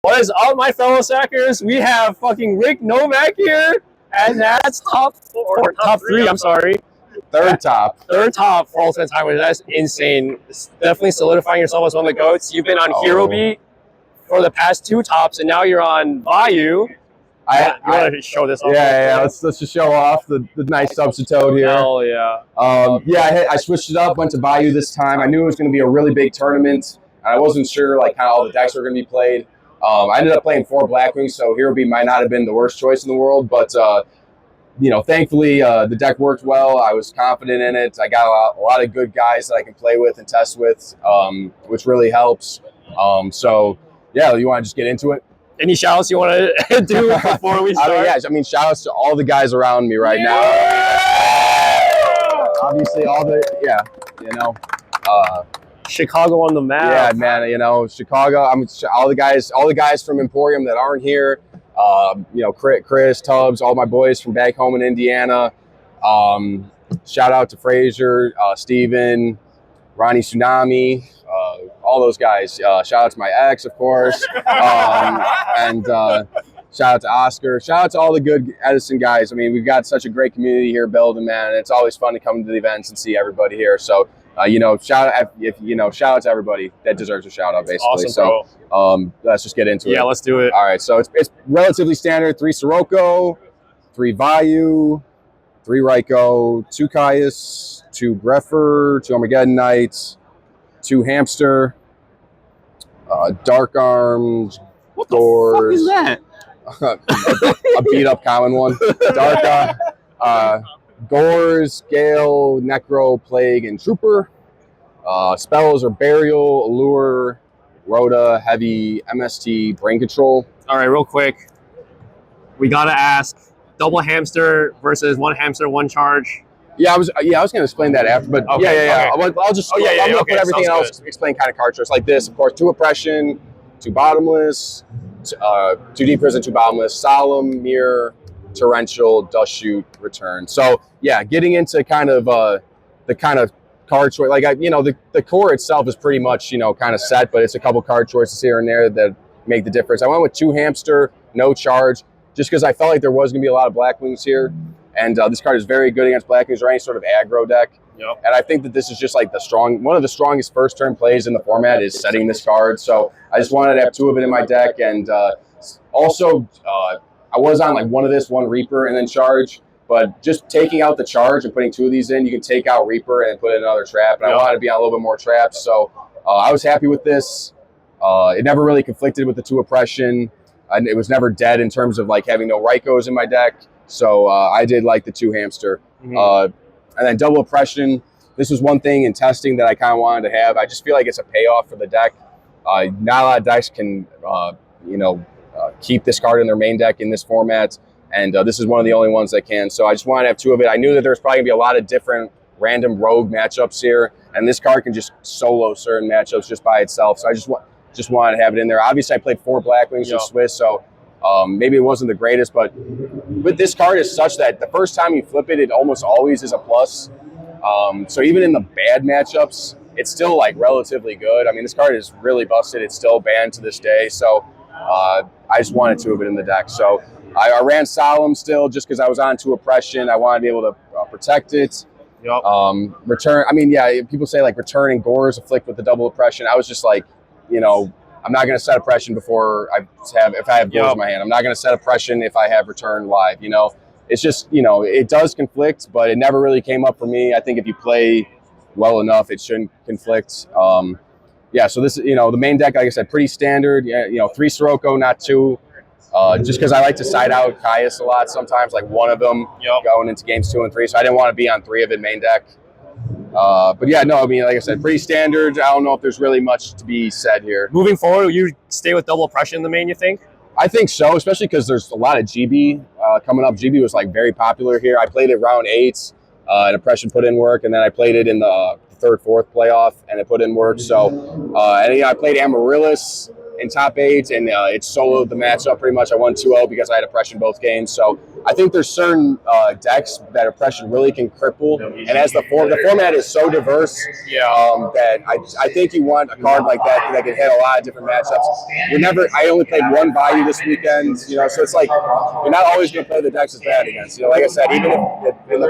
What is up, my fellow sackers? We have fucking Rick Novak here, and that's top three. I'm sorry, third top for all time. That's insane. It's definitely solidifying yourself as one of the goats. You've been on Hero Beat for the past 2 tops, and now you're on Vayu. You want to show this off? Yeah. Let's just show off the nice substitute here. Hell yeah. I switched it up. Went to Vayu this time. I knew it was going to be a really big tournament. I wasn't sure like how all the decks were going to be played. I ended up playing 4 Blackwings, so Hero Beat might not have been the worst choice in the world, but thankfully the deck worked well. I was confident in it. I got a lot of good guys that I can play with and test with, which really helps. So yeah, you want to just get into it? Any shout-outs you want to do before we start? Shout-outs to all the guys around me right now. Obviously, Chicago on the map. Yeah, man. Chicago. All the guys from Emporium that aren't here. Chris, Tubbs, all my boys from back home in Indiana. Shout out to Frazier, Steven, Ronnie Tsunami, all those guys. Shout out to my ex, of course, and shout out to Oscar. Shout out to all the good Edison guys. I mean, we've got such a great community here building, man. It's always fun to come to the events and see everybody here. So. Shout out to everybody that deserves a shout out, basically. Awesome, so, let's just get into it. Yeah, let's do it. All right, so it's relatively standard: 3 Sirocco, 3 Vayu, 3 Raiko, 2 Caius, 2 Greffer, 2 Armageddon Knights, 2 Hamster, Dark Arms, what Doors. the fuck is that? A beat up common one. Dark Gores, Gale, Necro, Plague, and Trooper. Spells are Burial, Allure, Rhoda, Heavy, MST, Brain Control. All right, real quick. We got to ask, double hamster versus 1 hamster, 1 charge. Yeah, I was going to explain that after, but okay. I'll put everything else, explain kind of card choice like this. Of course, 2 Oppression, 2 Bottomless, 2 Deep Prison, 2 Bottomless, Solemn, Mirror, Torrential, Dust Shoot, Return. So yeah, getting into kind of the kind of card choice, like the core itself is pretty much kind of set, but it's a couple card choices here and there that make the difference. I went with 2 hamster, no charge, just because I felt like there was going to be a lot of Blackwings here, and this card is very good against Blackwings or any sort of aggro deck. Yep. And I think that this is just like one of the strongest first turn plays in the format is setting this card. So I just wanted to have 2 of it in my deck, and also. I was on like 1 of this, 1 Reaper, and then charge. But just taking out the charge and putting 2 of these in, you can take out Reaper and put in another trap. And I wanted to be on a little bit more traps, so I was happy with this. It never really conflicted with the 2 Oppression, and it was never dead in terms of like having no Raikos in my deck. So I did like the 2 hamster. And then double Oppression. This was one thing in testing that I kind of wanted to have. I just feel like it's a payoff for the deck. Not a lot of decks can, keep this card in their main deck in this format, and this is one of the only ones that can. So I just wanted to have 2 of it. I knew that there's probably going to be a lot of different random rogue matchups here, and this card can just solo certain matchups just by itself. So I just wanted to have it in there. Obviously, I played 4 Blackwings in Swiss, so maybe it wasn't the greatest, but with this card is such that the first time you flip it, it almost always is a plus. So even in the bad matchups, it's still like relatively good. I mean, this card is really busted. It's still banned to this day, so I just wanted 2 of it in the deck. So I ran Solemn still just because I was on 2 Oppression. I wanted to be able to protect it. Yep. Return. I mean, yeah, people say like Return and Gores afflict with the double Oppression. I was just like, I'm not going to set Oppression before if I have Gores in my hand. I'm not going to set Oppression if I have Return live. It's just it does conflict, but it never really came up for me. I think if you play well enough, it shouldn't conflict. Yeah, so this, the main deck, like I said, pretty standard. 3 Sirocco, not 2. Just because I like to side out Caius a lot sometimes, like 1 of them going into games 2 and 3. So I didn't want to be on 3 of it main deck. But yeah, no, I mean, like I said, pretty standard. I don't know if there's really much to be said here. Moving forward, will you stay with double Oppression in the main, you think? I think so, especially because there's a lot of GB coming up. GB was like very popular here. I played it round 8, and Oppression put in work, and then I played it in the 3rd, 4th playoff, and it put in work. So, I played Amaryllis in top 8, and it soloed the matchup pretty much. I won 2-0 because I had Oppression both games. So I think there's certain decks that oppression really can cripple, and as the format is so diverse, that I think you want a card like that that can hit a lot of different matchups. I only played one Vayu this weekend, so it's like you're not always going to play the decks it's bad against. Like I said, even if in the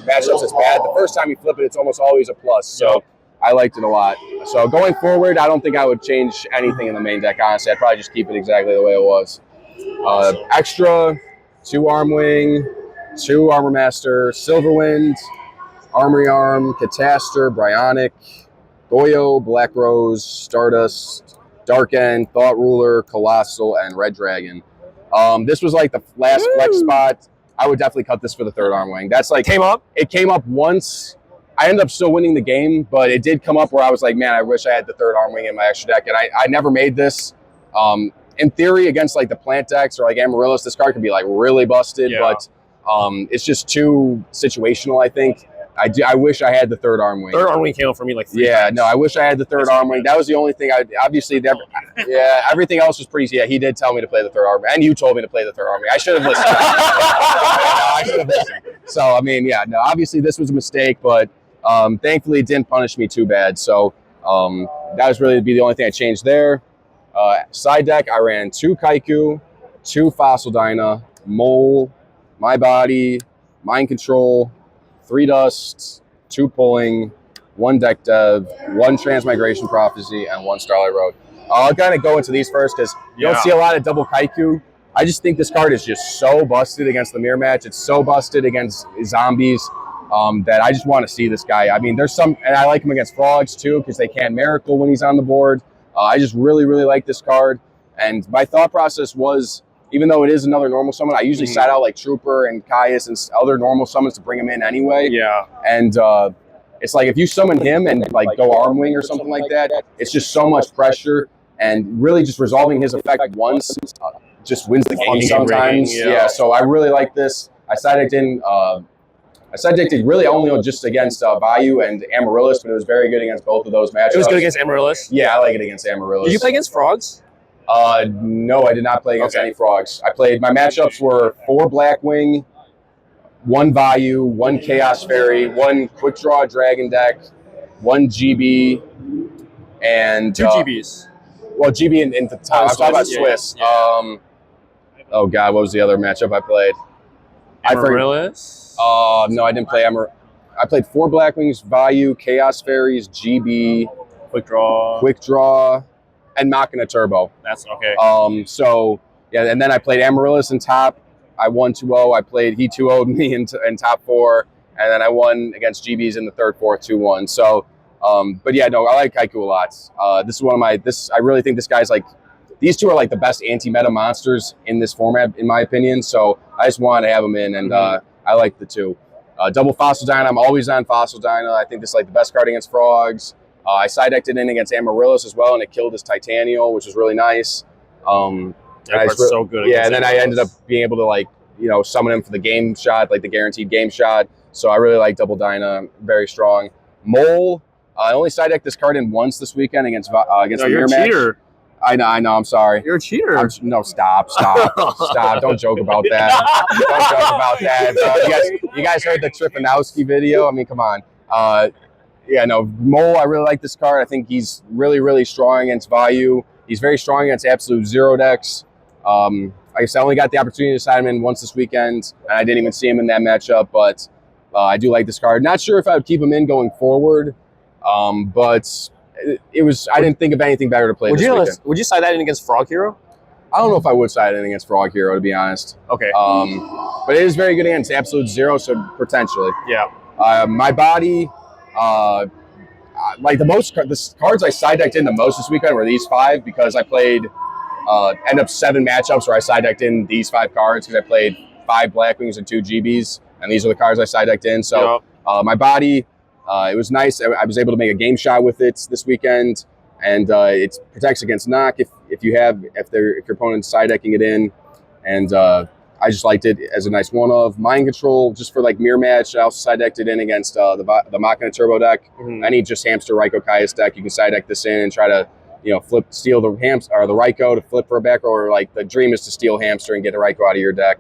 matchups it's bad, the first time you flip it, it's almost always a plus. So I liked it a lot. So going forward, I don't think I would change anything in the main deck. Honestly, I'd probably just keep it exactly the way it was. Extra. 2 Arm Wing, 2 Armor Master, Silverwind, Armory Arm, Catastor, Bryonic, Goyo, Black Rose, Stardust, Dark End, Thought Ruler, Colossal, and Red Dragon. This was like the last flex spot. I would definitely cut this for the 3rd Arm Wing. That's like It came up once. I ended up still winning the game, but it did come up where I was like, man, I wish I had the 3rd Arm Wing in my extra deck, and I never made this. In theory, against like the plant decks or like Amaryllis, this card could be like really busted, but it's just too situational, I think. I wish I had the 3rd Arm Wing. 3rd Arm Wing came up for me like 3 times. No, I wish I had the 3rd Arm Wing. That was the only thing obviously, everything else was pretty, he did tell me to play the 3rd Arm Wing, and you told me to play the 3rd Arm Wing. I should have listened. I should have listened. So, I mean, obviously this was a mistake, but thankfully it didn't punish me too bad. So that was really the only thing I changed there. Side deck, I ran 2 Kaiku, 2 Fossil Dyna, Mole, My Body, Mind Control, 3 Dust, 2 Pulling, 1 Deck Dev, 1 Transmigration Prophecy, and 1 Starlight Road. I'll kind of go into these first because you don't see a lot of double Kaiku. I just think this card is just so busted against the mirror match. It's so busted against zombies that I just want to see this guy. I mean, there's some, and I like him against frogs too because they can't Miracle when he's on the board. I just really, really like this card. And my thought process was, even though it is another normal summon, I usually side out like Trooper and Caius and other normal summons to bring him in anyway. And it's like if you summon him and like go Arm Wing or something like that, it's just so much pressure. And really just resolving his effect once just wins the game sometimes. So I really like this. I side-decked in... I side-decked it really only just against Vayu and Amaryllis, but it was very good against both of those matchups. It was good against Amaryllis? Yeah, I like it against Amaryllis. Did you play against frogs? No, I did not play against any frogs. My matchups were 4 Blackwing, 1 Vayu, 1 Chaos Fairy, 1 Quick Draw Dragon deck, 1 GB, and... 2 GBs. Well, GB in the top. I'm talking about Swiss. Oh, God, what was the other matchup I played? Amaryllis? No, I didn't play I played 4 Blackwings, Vayu, Chaos Fairies, GB, Quick Draw, and Machina Turbo. That's okay. So and then I played Amaryllis in top. I won 2-0. He 2-0'd me in top 4, and then I won against GBs in the 3rd, 4th, 2-1. So, but I like Kaiku a lot. This is one of my. I really think this guy's like. These 2 are like the best anti-meta monsters in this format, in my opinion. So I just wanted to have them in, and I like the 2. Double Fossil Dyna. I'm always on Fossil Dyna. I think this is like the best card against frogs. I side-decked it in against Amaryllis as well, and it killed his Titanial, which was really nice. That card's so good. And then I ended up being able to summon him for the game shot, like the guaranteed game shot. So I really like Double Dyna, very strong. Mole. I only side-decked this card in once this weekend against the mirror match. Cheater. I know. I'm sorry. You're a cheater. No, stop. Don't joke about that. Don't joke about that. You guys heard the NAWCQ video? I mean, come on. Mole, I really like this card. I think he's really, really strong against Vayu. He's very strong against Absolute Zero decks. Like I said, I only got the opportunity to side him in once this weekend, and I didn't even see him in that matchup, but I do like this card. Not sure if I would keep him in going forward, but... I didn't think of anything better to play this weekend. Would you side that in against Frog Hero? I don't know if I would side in against Frog Hero, to be honest. Okay. But it is very good against Absolute Zero, so potentially. Yeah. My body, the cards I side decked in the most this weekend were these 5 because I played end up 7 matchups where I side decked in these 5 cards because I played 5 Blackwings and 2 GBs, and these are the cards I side decked in. So my body. It was nice. I was able to make a game shot with it this weekend, and it protects against knock if your opponent's side decking it in, and I just liked it as a nice one-of. Mind Control just for like mirror match. I also side decked it in against the Machina Turbo deck. Any just hamster Raikou Caius deck, you can side deck this in and try to steal the hamster or the Raikou to flip for a back row, or like the dream is to steal hamster and get a Raikou out of your deck.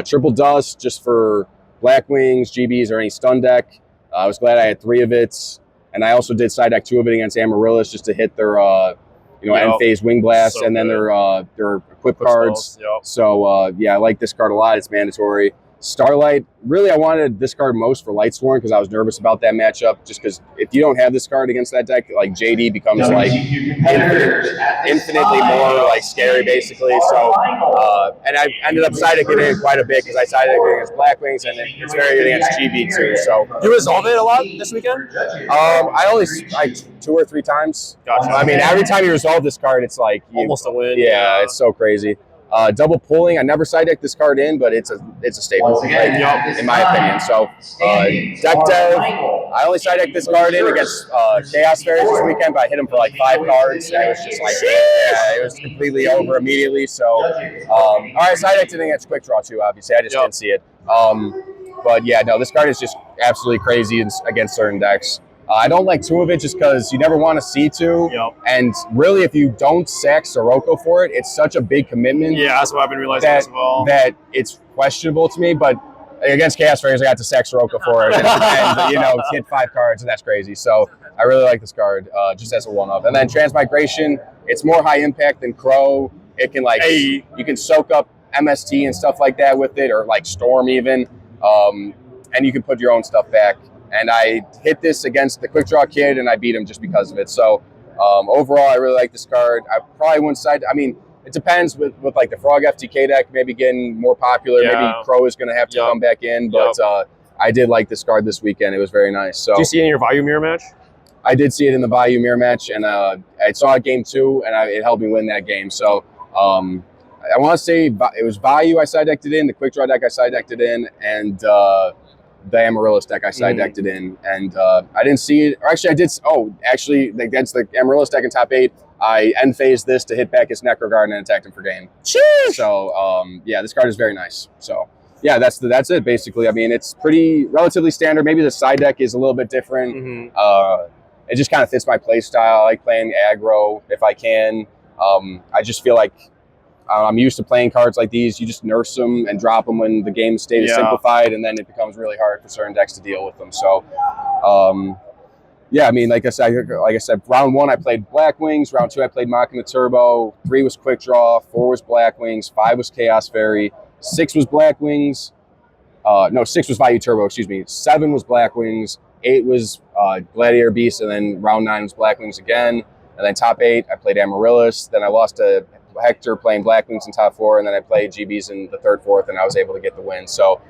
Triple Dust just for Black Wings, GBs, or any stun deck. I was glad I had 3 of it. And I also did side deck 2 of it against Amaryllis just to hit their end phase Wing Blast, and then their equip cards. So yeah, I like this card a lot. It's mandatory. Starlight, really I wanted this card most for Lightsworn because I was nervous about that matchup, just because if you don't have this card against that deck, like JD becomes like infinitely more like scary basically. So and I ended up side decking it quite a bit because I side decked it against Black Wings, and it's very good against GB too. So you resolve it a lot this weekend? I only like 2 or 3 times. Gotcha. I mean, every time you resolve this card, it's like almost a win. Yeah, it's so crazy. Double pulling, I never side decked this card in, but it's a staple, in my opinion. So deck dev, I only side decked this card in against Chaos Fairies this weekend, but I hit him for like 5 cards, and it was just like, it was completely over immediately. So I side decked it against Quick Draw too, obviously. I just didn't see it. But yeah, no, this card is just absolutely crazy against certain decks. I don't like 2 of it just because you never want to see 2. And really, if you don't sack Sirocco for it, it's such a big commitment. Yeah, that's what I've been realizing as well. That it's questionable to me. But against Chaos Fairies, I got to sack Sirocco for it and hit 5 cards, and that's crazy. So I really like this card just as a one-up. And then Transmigration, it's more high impact than Crow. It can you can soak up MST and stuff like that with it, or like Storm even. And you can put your own stuff back. And I hit this against the Quick Draw Kid, and I beat him just because of it. So overall, I really like this card. I probably wouldn't side. I mean, it depends with like the Frog FTK deck maybe getting more popular. Maybe Crow is going to have to come back in. But I did like this card this weekend. It was very nice. So did you see it in your Vayu mirror match? I did see it in the Vayu mirror match, and I saw it game 2, and it helped me win that game. So I want to say it was Vayu I side decked it in, the Quick Draw deck I side decked it in, and the Amaryllis deck I side decked it in, and I didn't see it. Or actually, I did. Oh, actually, against the Amaryllis deck in top 8, I end phased this to hit back his Necroguard and attacked him for game. Sheesh! So yeah, this card is very nice. So yeah, that's it basically. I mean, it's pretty relatively standard. Maybe the side deck is a little bit different. It just kind of fits my play style. I like playing aggro if I can. I just feel like I'm used to playing cards like these. You just nurse them and drop them when the game state is simplified, and then it becomes really hard for certain decks to deal with them. So, yeah, I mean, like I said, round 1 I played Black Wings. Round 2 I played Machina Turbo. 3 was Quick Draw. 4 was Black Wings. 5 was Chaos Fairy. 6 was Black Wings. No, 6 was Vayu Turbo. Excuse me. 7 was Black Wings. 8 was Gladiator Beast, and then round 9 was Black Wings again. And then top 8 I played Amaryllis. Then I lost to Hector playing Black Wings in top 4, and then I played GBs in the 3rd, 4th, and I was able to get the win. So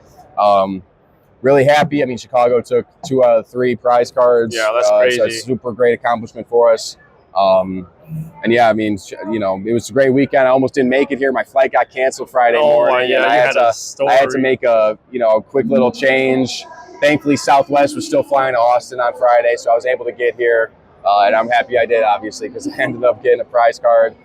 really happy. I mean, Chicago took 2 out of 3 prize cards. Yeah, that's crazy. So it's a super great accomplishment for us. And yeah, I mean, it was a great weekend. I almost didn't make it here. My flight got canceled Friday morning. Yeah, and I had to make a quick little change. Thankfully, Southwest was still flying to Austin on Friday, so I was able to get here. And I'm happy I did, obviously, because I ended up getting a prize card.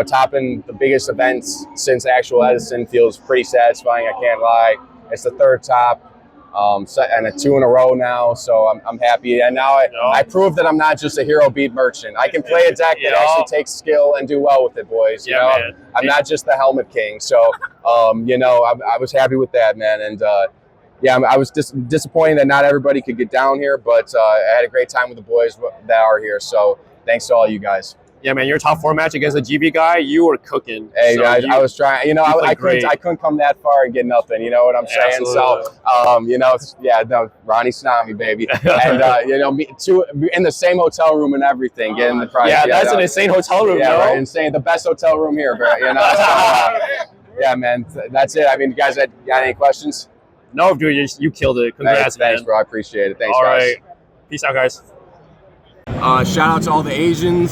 Topping the biggest events since actual Edison feels pretty satisfying. I can't lie. It's the 3rd top, and a 2 in a row now. So I'm happy. And now I proved that I'm not just a hero beat merchant. I can play a deck that actually takes skill and do well with it, boys. I'm not just the Helmet King. So, I was happy with that, man. And yeah, I was disappointed that not everybody could get down here, but I had a great time with the boys that are here. So thanks to all you guys. Yeah, man, your top 4 match against a GB guy, you were cooking. Hey, guys, I was trying. I couldn't come that far and get nothing. You know what I'm saying? Absolutely. So, Ronnie Snami, baby, and me too, in the same hotel room and everything, getting the prize. Yeah, that's an insane hotel room. Yeah, right, insane. The best hotel room here, bro. So, yeah, man, that's it. I mean, you guys got any questions? No, dude, you killed it. Congrats, man. Thanks, bro. I appreciate it. Thanks, all guys. Right. Peace out, guys. Shout out to all the Asians.